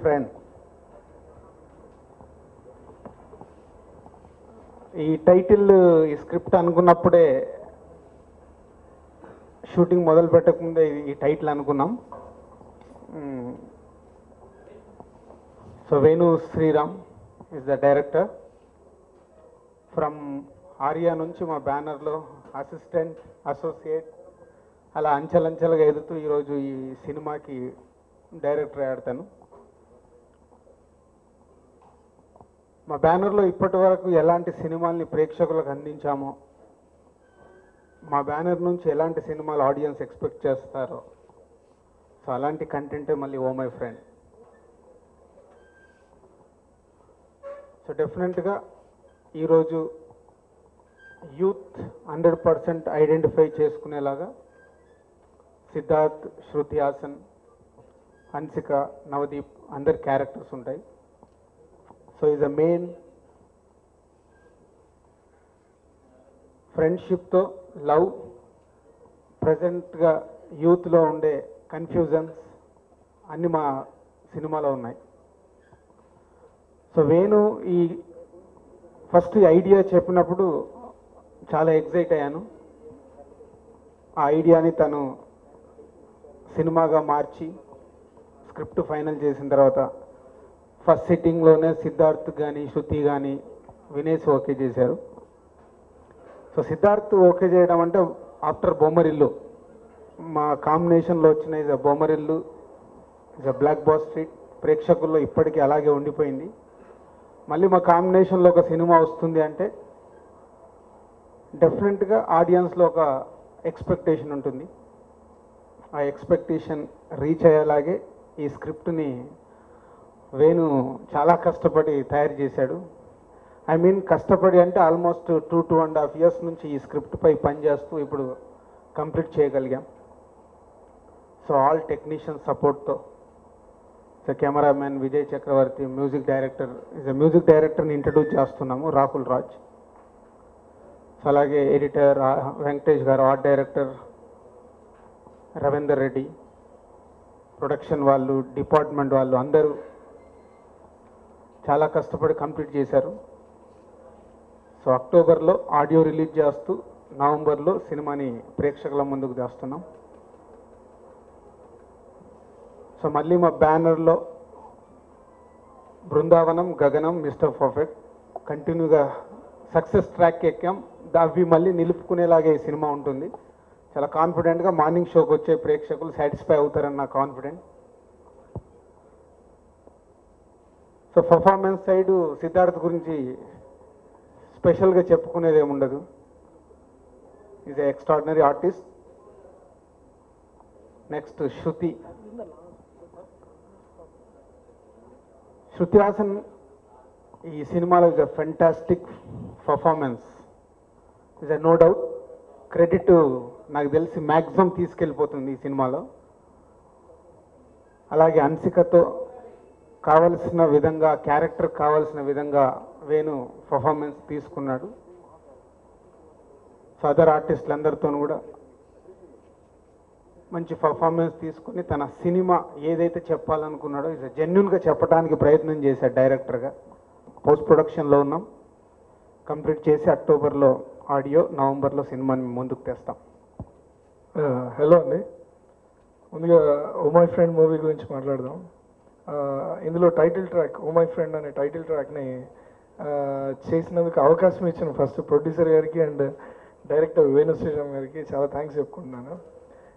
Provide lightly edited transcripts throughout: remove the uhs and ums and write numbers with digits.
Friend. ఈ title ఈ script అనుకున్నప్పుడే shooting మొదలు పెట్టకముందే ఈ టైటిల్ అనుకున్నాం. So Venu Sriram is the director. From Arya నుంచి మా బ్యానర్లో అసిస్టెంట్, అసోసియేట్ అలా అంచెలంచెలుగా ఎదుగుతూ ఈరోజు ఈ సినిమాకి డైరెక్టర్ ఆడతాను. మా బ్యానర్లో ఇప్పటి వరకు ఎలాంటి సినిమాల్ని ప్రేక్షకులకు అందించామో, మా బ్యానర్ నుంచి ఎలాంటి సినిమాలు ఆడియన్స్ ఎక్స్పెక్ట్ చేస్తారో, సో అలాంటి కంటెంటే మళ్ళీ ఓ మై ఫ్రెండ్. సో డెఫినెట్గా ఈరోజు యూత్ 100% ఐడెంటిఫై చేసుకునేలాగా సిద్ధార్థ్, శృతి హాసన్, హన్సిక, నవదీప్ అందరి క్యారెక్టర్స్ ఉంటాయి. సో ఈజ్ అ మెయిన్ ఫ్రెండ్షిప్తో లవ్, ప్రజెంట్గా యూత్లో ఉండే కన్ఫ్యూజన్స్ అన్నీ మా సినిమాలో ఉన్నాయి. సో వేణు ఈ ఫస్ట్ ఐడియా చెప్పినప్పుడు చాలా ఎగ్జైట్ అయ్యాను. ఆ ఐడియాని తను సినిమాగా మార్చి స్క్రిప్ట్ ఫైనల్ చేసిన తర్వాత ఫస్ట్ సిట్టింగ్లోనే సిద్ధార్థ్ కానీ శృతి కానీ వినేసి ఓకే చేశారు. సో సిద్ధార్థ్ ఓకే చేయడం అంటే ఆఫ్టర్ బొమ్మరిల్లు మా కాంబినేషన్లో వచ్చిన is a Bommarillu, is a blockbuster ప్రేక్షకుల్లో ఇప్పటికీ అలాగే ఉండిపోయింది. మళ్ళీ మా కాంబినేషన్లో ఒక సినిమా వస్తుంది అంటే డెఫినెట్గా ఆడియన్స్లో ఒక ఎక్స్పెక్టేషన్ ఉంటుంది. ఆ ఎక్స్పెక్టేషన్ రీచ్ అయ్యేలాగే ఈ స్క్రిప్ట్ని వేణు చాలా కష్టపడి తయారు చేశాడు. ఐ మీన్ కష్టపడి అంటే ఆల్మోస్ట్ 2.5 years నుంచి ఈ స్క్రిప్ట్పై పనిచేస్తూ ఇప్పుడు కంప్లీట్ చేయగలిగాం. సో ఆల్ టెక్నీషియన్ సపోర్ట్తో. So cameraman Vijay Chakravarthy, music director is a music డైరెక్టర్ని ఇంట్రడ్యూస్ చేస్తున్నాము, రాహుల్ రాజ్. సో అలాగే editor Venkatesh garu, art director Ravinder Reddy, production వాళ్ళు, డిపార్ట్మెంట్ వాళ్ళు అందరూ చాలా కష్టపడి కంప్లీట్ చేశారు. సో అక్టోబర్లో ఆడియో రిలీజ్ చేస్తూ నవంబర్లో సినిమాని ప్రేక్షకుల ముందుకు తెస్తున్నాం. సో మళ్ళీ మా బ్యానర్లో బృందావనం, గగనం, మిస్టర్ పర్ఫెక్ట్ కంటిన్యూగా సక్సెస్ ట్రాక్ ఎక్కాం. అవి మళ్ళీ నిలుపుకునేలాగే ఈ సినిమా ఉంటుంది. చాలా కాన్ఫిడెంట్గా మార్నింగ్ షోకి వచ్చే ప్రేక్షకులు సాటిస్ఫై అవుతారని నా confident. So performance side Siddharth గురించి స్పెషల్గా చెప్పుకునేది ఏముండదు. Is a extraordinary artist. Next Shruti Haasan ఈ సినిమాలో is a fantastic performance, is a no doubt. Credit నాకు తెలిసి మ్యాక్సిమం తీసుకెళ్ళిపోతుంది ఈ సినిమాలో. అలాగే హన్సికతో కావలసిన విధంగా, క్యారెక్టర్ కావాల్సిన విధంగా వేణు పర్ఫార్మెన్స్ తీసుకున్నాడు. సో అదర్ ఆర్టిస్టులందరితో కూడా మంచి పర్ఫార్మెన్స్ తీసుకుని తన సినిమా ఏదైతే చెప్పాలనుకున్నాడో ఇది జెన్యున్గా చెప్పడానికి ప్రయత్నం చేశాడు డైరెక్టర్గా. పోస్ట్ ప్రొడక్షన్లో ఉన్నాం, కంప్లీట్ చేసి అక్టోబర్లో ఆడియో, నవంబర్లో సినిమాని ముందుకు తెస్తాం. హలో అండి, ముందుగా ఓ మై ఫ్రెండ్ మూవీ గురించి మాట్లాడదాం. ఇందులో title track oh my friend అనే టైటిల్ ట్రాక్ని చేసినందుకు అవకాశం ఇచ్చిన ఫస్ట్ ప్రొడ్యూసర్ గారికి అండ్ డైరెక్టర్ వేణు శ్రీరామ్ గారికి చాలా థ్యాంక్స్ చెప్పుకుంటున్నాను.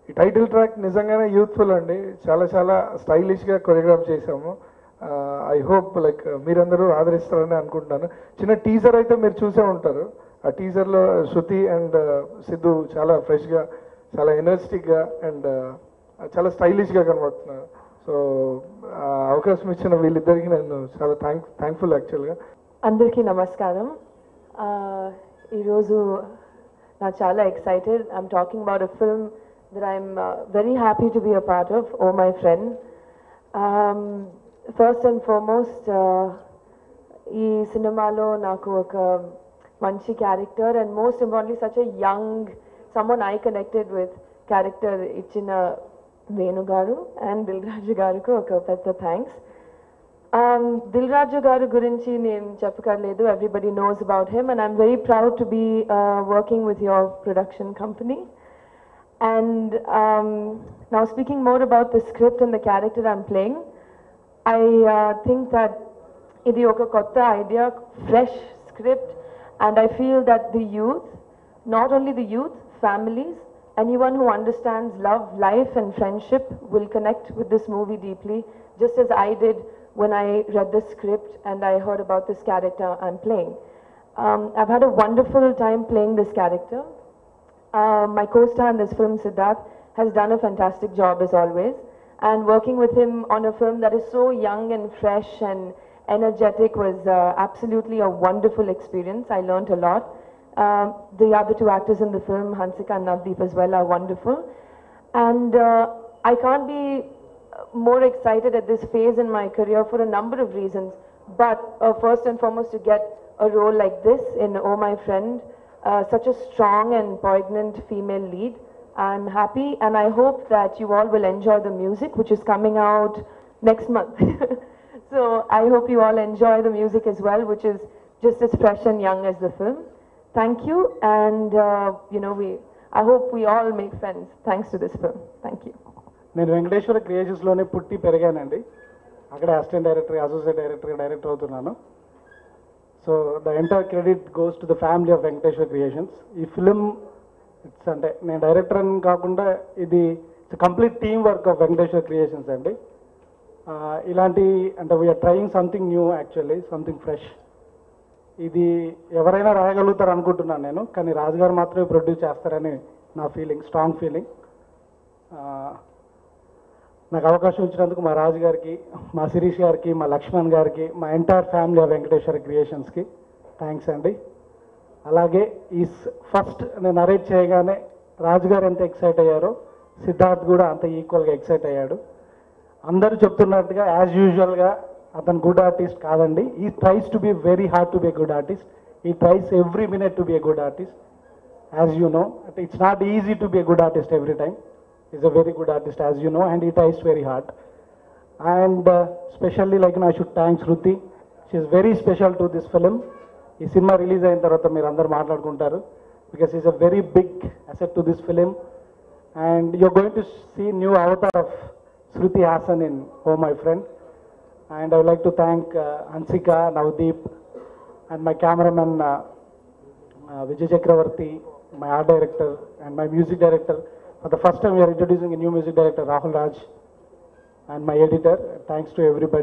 ఈ టైటిల్ ట్రాక్ నిజంగానే యూత్ఫుల్ అండి, చాలా స్టైలిష్గా కొరియోగ్రాఫ్ చేశాము. ఐ హోప్ లైక్ మీరందరూ ఆదరిస్తారని అనుకుంటున్నాను. చిన్న టీజర్ అయితే మీరు చూసే ఉంటారు. ఆ టీజర్లో శృతి అండ్ సిద్ధు చాలా ఫ్రెష్గా, చాలా ఎనర్జెటిక్గా అండ్ చాలా స్టైలిష్గా కనబడుతున్నారు. సో అవకాశం ఇచ్చిన వీళ్ళిద్దరికి నేను చాలా థ్యాంక్ఫుల్ యాక్చువల్గా. అందరికీ నమస్కారం. ఈరోజు నాకు చాలా excited. I'm talking about a film that I'm very happy to be a part of, Oh My Friend. First and foremost, ee cinemalo naku oka manchi character and most importantly such a young, someone I connected with character ichina Venu garu and Dilraj garuku oka pedda thanks. Dil Raju garu gurinchi nenu cheppakaledu. Everybody knows about him, and I'm very proud to be working with your production company. And now speaking more about the script and the character I'm playing, I think that ఇది ఒక కొత్త idea, fresh script, and I feel that the youth, not only the youth, families, anyone who understands love, life and friendship will connect with this movie deeply, just as I did when I read the script and I heard about this character I'm playing. I've had a wonderful time playing this character. My co-star in this film, Siddharth, has done a fantastic job as always, and working with him on a film that is so young and fresh and energetic was absolutely a wonderful experience. I learned a lot. The other two actors in the film, Hansika and Navdeep as well, are wonderful. And I can't be more excited at this phase in my career for a number of reasons. But first and foremost, to get a role like this in Oh My Friend, such a strong and poignant female lead. I'm happy, and I hope that you all will enjoy the music, which is coming out next month. So I hope you all enjoy the music as well, which is just as fresh and young as the film. Thank you, and I hope we all make friends thanks to this film. Thank you. నేను వెంకటేశ్వర క్రియేషన్స్లోనే పుట్టి పెరిగానండి. అక్కడ assistant director, associate director అవుతున్నాను. So the entire credit goes to the family of Venkateswara creations. ఈ film it's అంటే నేను director అని కాకుండా ఇది complete team work of Venkateswara creations అండి. ఇలాంటి అంటే we are trying something new, actually something fresh. ఇది ఎవరైనా రాయగలుగుతారు అనుకుంటున్నాను నేను, కానీ రాజుగారు మాత్రమే ప్రొడ్యూస్ చేస్తారని నా ఫీలింగ్, స్ట్రాంగ్ ఫీలింగ్. నాకు అవకాశం ఇచ్చినందుకు మా రాజు గారికి, మా శిరీష్ గారికి, మా లక్ష్మణ్ గారికి, మా ఎంటైర్ ఫ్యామిలీ ఆఫ్ వెంకటేశ్వర క్రియేషన్స్కి థ్యాంక్స్ అండి. అలాగే ఈ ఫస్ట్ నేను నరేట్ చేయగానే రాజుగారు ఎంత ఎక్సైట్ అయ్యారో సిద్ధార్థ్ కూడా అంత ఈక్వల్గా ఎక్సైట్ అయ్యాడు. అందరూ చెప్తున్నట్టుగా యాజ్ యూజువల్గా అతను గుడ్ ఆర్టిస్ట్ కాదండి. He tries to be very hard to be good artist. He tries every minute to be a good artist. As you know, it's not easy to be a good artist every time. Is a very good artist as you know, and he tries very hard. And specially like I should thanks Shruti. She is very special to this film. ఈ సినిమా release అయిన తర్వాత మీరు అందరూ మాట్లాడుకుంటారు, because is a very big asset to this film. And you are going to see new avatar of Shruti Hassan in Oh My Friend. And I would like to thank Hansika, Navdeep, and my cameraman Vijay Chakravarti, my art director, and my music director. For the first time we are introducing a new music director, Rahul Raj, and my editor. Thanks to everybody.